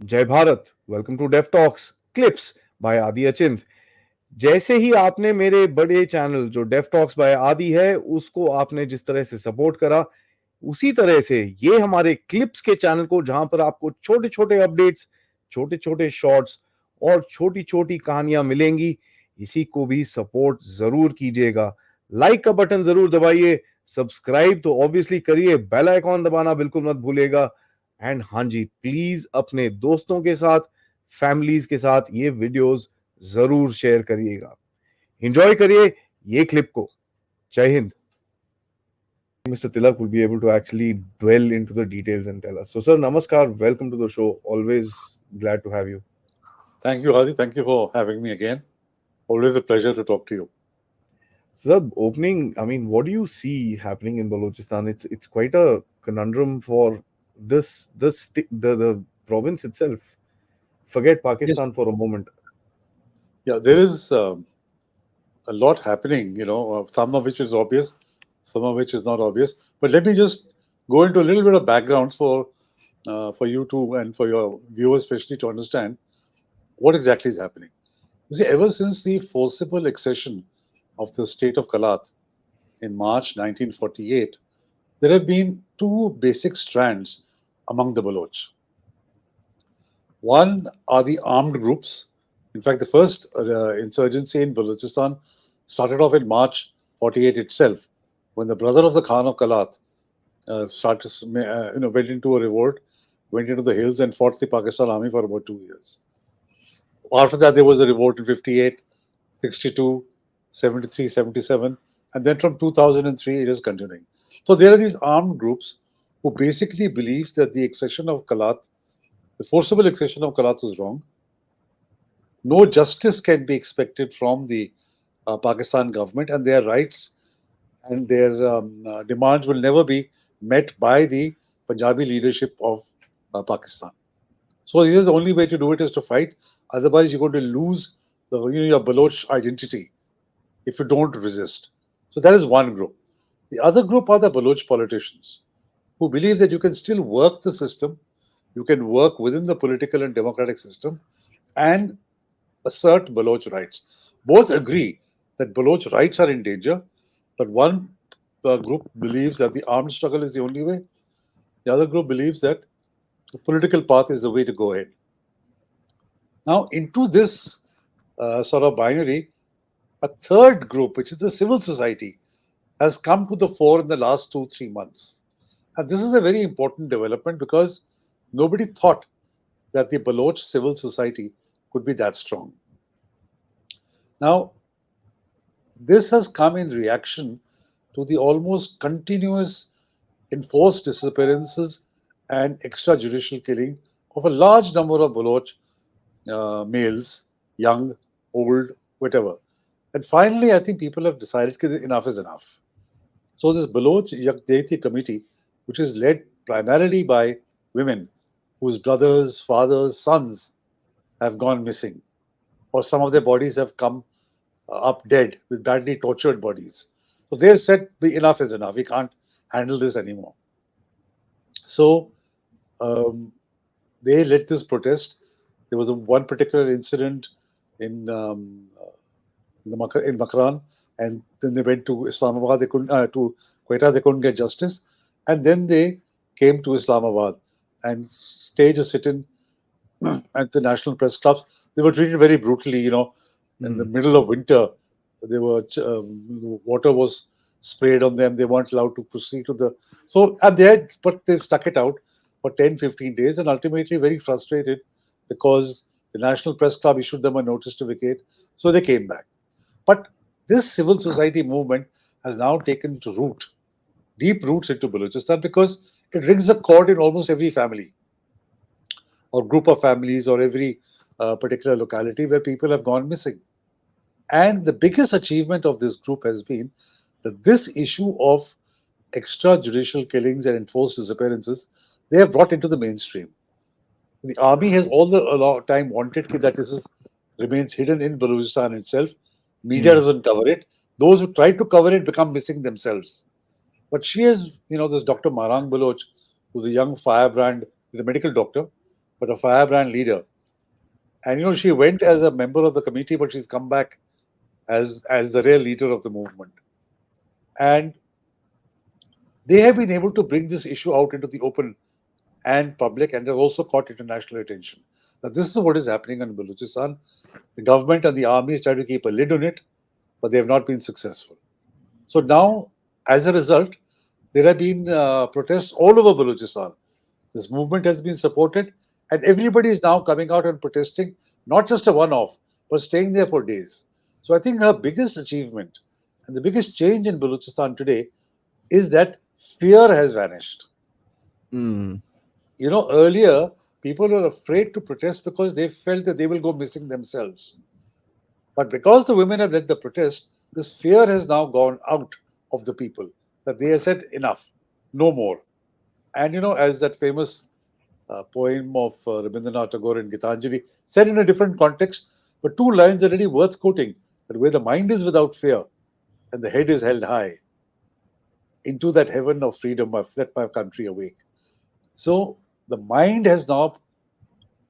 जय Bharat. Welcome to deaf talks clips by Aadi Achint. जैसे ही आपने मेरे बड़े चैनल जो डेफ टॉक्स बाय आदि है उसको आपने जिस तरह से सपोर्ट करा, उसी तरह से ये हमारे क्लिप्स के चैनल को, जहां पर आपको छोटे छोटे अपडेट्स, छोटे छोटे शॉर्ट्स और छोटी छोटी कहानियां मिलेंगी, इसी को भी सपोर्ट जरूर कीजिएगा। लाइक का बटन जरूर दबाइए, सब्सक्राइब तो ऑब्वियसली करिए, बेल आइकॉन दबाना बिल्कुल मत भूलिएगा। एंड हाँ जी, प्लीज अपने दोस्तों के साथ, फैमिलीज के साथ ये वीडियोस जरूर शेयर करिएगा। एंजॉय करिए ये क्लिप को। जय Hind. Mr. Tilak will be able to actually dwell into the details and tell us. So, sir, namaskar. Welcome to the show. Always glad to have you. Thank you, Aadi. Thank you for having me again. Always a pleasure to talk to you. Sir, opening, I mean, what do you see happening in Balochistan? It's quite a conundrum for the province itself. Forget Yes. Pakistan for a moment. Yeah, there is a lot happening, some of which is obvious, some of which is not obvious. But let me just go into a little bit of background for you to and for your viewers especially to understand what exactly is happening. You see, ever since the forcible accession of the state of Kalat in March 1948, there have been two basic strands among the Baloch. One are the armed groups. In fact, the first insurgency in Balochistan started off in March 48 itself, when the brother of the Khan of Kalat went into a revolt, went into the hills and fought the Pakistan army for about 2 years. After that, there was a revolt in 58, 62, 73, 77, and then from 2003, it is continuing. So there are these armed groups who basically believe that the accession of Kalat, the forcible accession of Kalat was wrong. No justice can be expected from the Pakistan government, and their rights and their demands will never be met by the Punjabi leadership of Pakistan. So this is the only way to do it is to fight. Otherwise, you're going to lose your Baloch identity if you don't resist. So that is one group. The other group are the Baloch politicians who believe that you can still work the system, you can work within the political and democratic system, and assert Baloch rights. Both agree that Baloch rights are in danger, but one group believes that the armed struggle is the only way. The other group believes that the political path is the way to go ahead. Now, into this sort of binary, a third group, which is the civil society, has come to the fore in the last 2-3 months. And this is a very important development because nobody thought that the Baloch civil society could be that strong. Now, this has come in reaction to the almost continuous enforced disappearances and extrajudicial killing of a large number of Baloch males, young, old, whatever. And finally, I think people have decided that enough is enough. So this Baloch Yakdeti committee, which is led primarily by women whose brothers, fathers, sons have gone missing, or some of their bodies have come up dead with badly tortured bodies. So they've said enough is enough. We can't handle this anymore. So um, they led this protest. There was one particular incident in in Makran, and then they went to Islamabad. They couldn't to Quetta. They couldn't get justice, and then they came to Islamabad and staged a sit-in at the National Press Clubs. They were treated very brutally. In the middle of winter, they were water was sprayed on them. They weren't allowed to proceed to the and but they stuck it out for 10, 15 days, and ultimately very frustrated because the National Press Club issued them a notice to vacate. So they came back. But this civil society movement has now taken deep roots into Balochistan because it rings a chord in almost every family or group of families or every particular locality where people have gone missing. And the biggest achievement of this group has been that this issue of extrajudicial killings and enforced disappearances, they have brought into the mainstream. The army has all the time wanted that remains hidden in Balochistan itself. Media doesn't cover it. Those who try to cover it become missing themselves. But she has, this Dr. Marang Baloch, who's a young firebrand, he's a medical doctor, but a firebrand leader. And she went as a member of the committee, but she's come back as the real leader of the movement. And they have been able to bring this issue out into the open and public, and they've also caught international attention. Now, this is what is happening in Balochistan. The government and the army is trying to keep a lid on it, but they have not been successful. So now, as a result, there have been protests all over Balochistan. This movement has been supported, and everybody is now coming out and protesting, not just a one off, but staying there for days. So I think her biggest achievement and the biggest change in Balochistan today is that fear has vanished. Mm. Earlier, people were afraid to protest because they felt that they will go missing themselves. But because the women have led the protest, this fear has now gone out of the people, that they have said enough, no more. And as that famous poem of Rabindranath Tagore in Gitanjali, said in a different context, but two lines are really worth quoting, that where the mind is without fear and the head is held high, into that heaven of freedom I've let my country awake. So the mind has now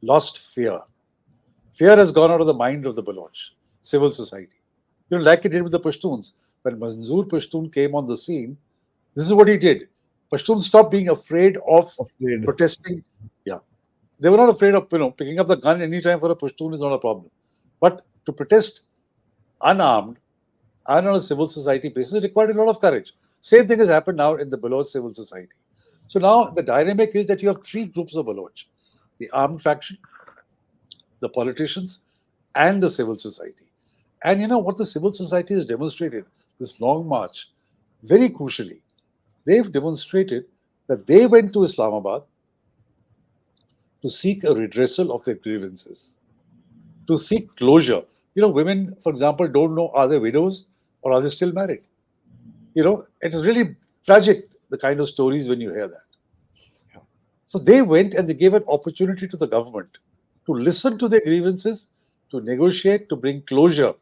lost fear. Fear has gone out of the mind of the Baloch, civil society. Like it did with the Pashtuns. When Manzoor Pashtun came on the scene, this is what he did. Pashtuns stopped being afraid of Afraid. protesting. Yeah. They were not afraid of picking up the gun anytime for a Pashtun is not a problem. But to protest unarmed and on a civil society basis required a lot of courage. Same thing has happened now in the Baloch civil society. So now the dynamic is that you have three groups of Baloch: the armed faction, the politicians, and the civil society. And what the civil society has demonstrated this long march, very crucially, they've demonstrated that they went to Islamabad to seek a redressal of their grievances, to seek closure. Women, for example, don't know, are they widows or are they still married? It is really tragic, the kind of stories when you hear that. So they went and they gave an opportunity to the government to listen to their grievances, to negotiate, to bring closure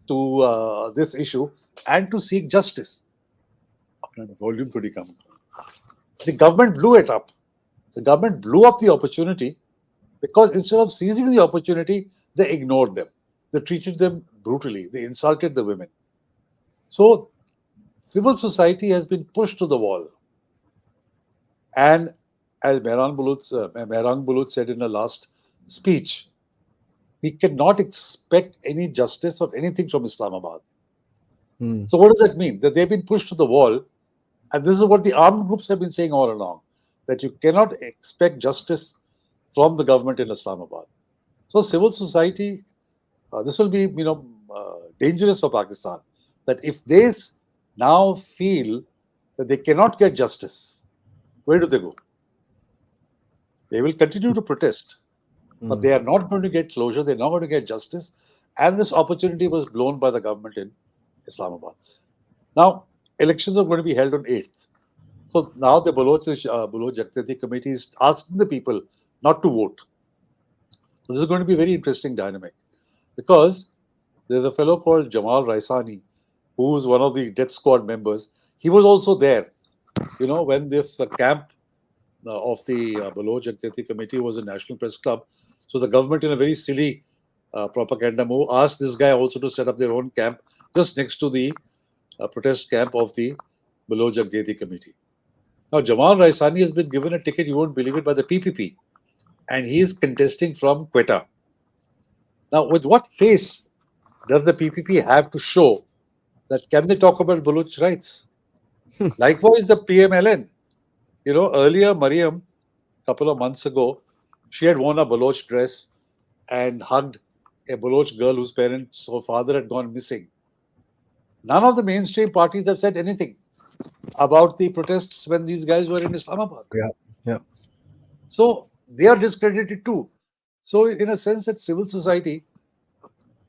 to this issue, and to seek justice. Volume thodi kam. The government blew it up. The government blew up the opportunity because instead of seizing the opportunity, they ignored them. They treated them brutally. They insulted the women. So civil society has been pushed to the wall. And as Mehrang Bulut said in her last speech, we cannot expect any justice or anything from Islamabad. Hmm. So what does that mean? That they've been pushed to the wall, and this is what the armed groups have been saying all along, that you cannot expect justice from the government in Islamabad. So civil society, this will be dangerous for Pakistan. That if they now feel that they cannot get justice, where do they go? They will continue to protest, but they are not going to get closure. They're not going to get justice, and this opportunity was blown by the government in Islamabad. Now, elections are going to be held on 8th. So now the Baloch Jakriti committee is asking the people not to vote. So this is going to be a very interesting dynamic because there's a fellow called Jamal Raisani, who is one of the death squad members. He was also there, when this camp of the Baloch Jakriti committee was a National Press Club. So the government, in a very silly propaganda move, asked this guy also to set up their own camp just next to the protest camp of the Baloch Jakriti committee. Now, Jamal Raisani has been given a ticket, you won't believe it, by the PPP, and he is contesting from Quetta. Now, with what face does the PPP have to show that can they talk about Baloch rights? Likewise, the PMLN. Earlier, Mariam, a couple of months ago, she had worn a Baloch dress and hugged a Baloch girl whose parents or father had gone missing. None of the mainstream parties have said anything about the protests when these guys were in Islamabad. Yeah, yeah. So they are discredited too. So in a sense, that civil society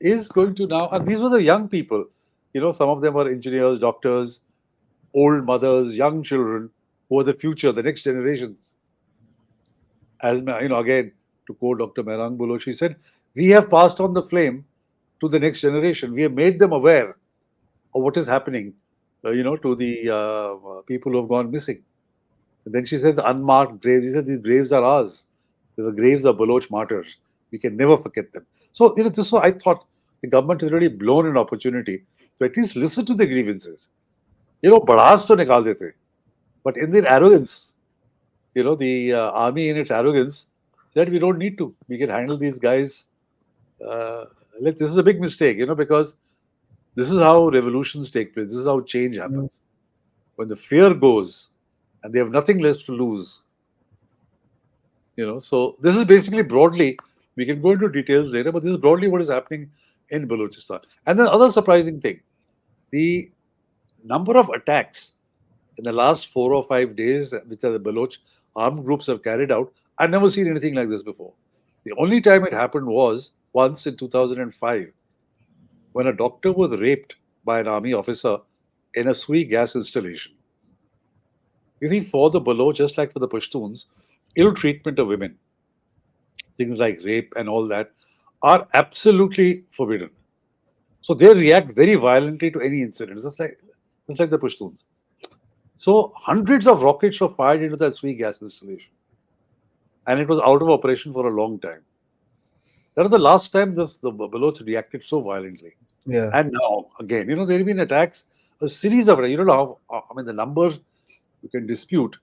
is going to now, and these were the young people. Some of them were engineers, doctors, old mothers, young children, who are the future, the next generations. As again, to quote Dr. Mehrang Bulut, she said, "We have passed on the flame to the next generation. We have made them aware of what is happening, to the people who have gone missing." And then she said, "The unmarked graves." She said, "These graves are ours. The graves of Baloch martyrs. We can never forget them. So, this was, I thought the government has really blown an opportunity to at least listen to the grievances. Badass to nikal dete. But in their arrogance, the army in its arrogance said we don't need to. We can handle these guys. Uh, this is a big mistake, because this is how revolutions take place. This is how change happens. When the fear goes and they have nothing left to lose, So this is basically broadly, we can go into details later, but this is broadly what is happening in Balochistan. And then other surprising thing, the number of attacks in the last 4 or 5 days, which are the Baloch armed groups have carried out, I've never seen anything like this before. The only time it happened was once in 2005, when a doctor was raped by an army officer in a Sui gas installation. You see, for the Baloch, just like for the Pashtuns, ill treatment of women, things like rape and all that, are absolutely forbidden. So they react very violently to any incident, just like the Pashtuns. So hundreds of rockets were fired into that Sui gas installation, and it was out of operation for a long time. That was the last time the Baloch reacted so violently. Yeah. And now, again, there have been attacks, a series of, you don't know how, I mean, the numbers you can dispute,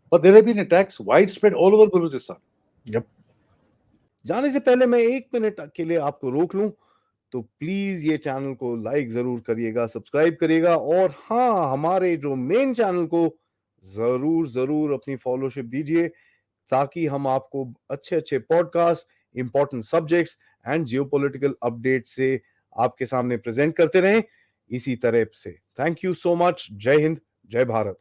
but there have been attacks widespread all over Balochistan. Yep. जाने से पहले मैं 1 minute के लिए आपको रोक लूं, तो प्लीज ये चैनल को लाइक जरूर करिएगा, सब्सक्राइब करिएगा, और हाँ, हमारे जो मेन चैनल को जरूर जरूर अपनी फॉलोशिप दीजिए, ताकि हम आपको अच्छे अच्छे podcast, important subjects and geopolitical update से आपके सामने प्रेजेंट करते रहें इसी तरह से। Thank you so much. जय हिंद, जय भारत।